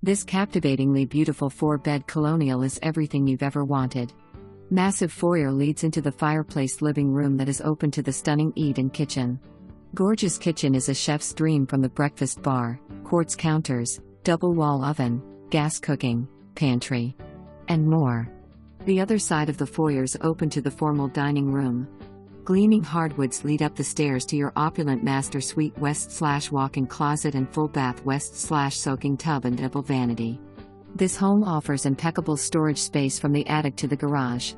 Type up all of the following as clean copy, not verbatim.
This captivatingly beautiful 4-bed Colonial is everything you've ever wanted. Massive foyer leads into the fireplaced living room that is open to the stunning eat-in kitchen. Gorgeous kitchen is a chef's dream from the breakfast bar, quartz counters, double-wall oven, gas cooking, pantry, and more. The other side of the foyers open to the formal dining room. Gleaming hardwoods lead up the stairs to your opulent master suite west/walk-in closet and full bath west/soaking tub and double vanity. This home offers impeccable storage space from the attic to the garage.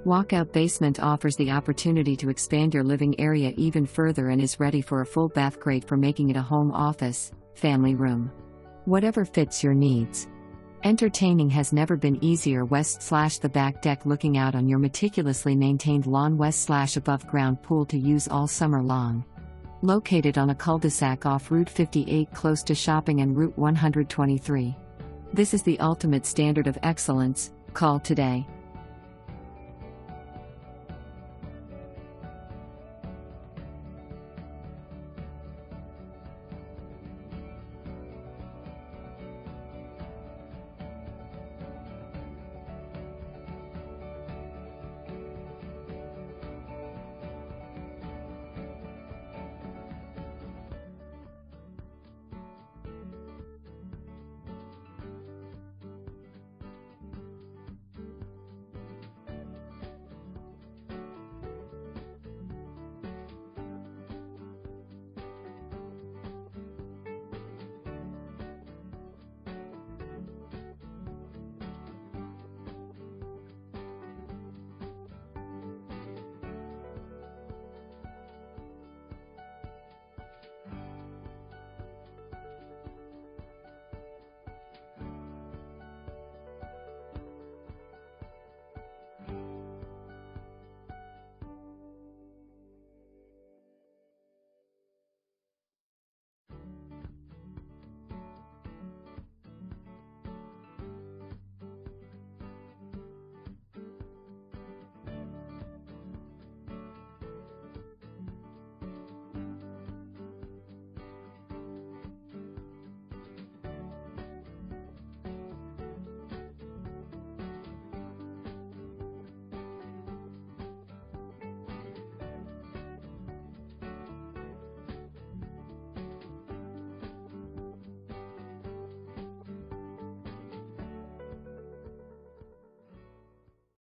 Walkout basement offers the opportunity to expand your living area even further and is ready for a full bath, great for making it a home office, family room. Whatever fits your needs. Entertaining has never been easier west/the back deck looking out on your meticulously maintained lawn west/above ground pool to use all summer long. Located on a cul-de-sac off Route 58 close to shopping and Route 123. This is the ultimate standard of excellence. Call today.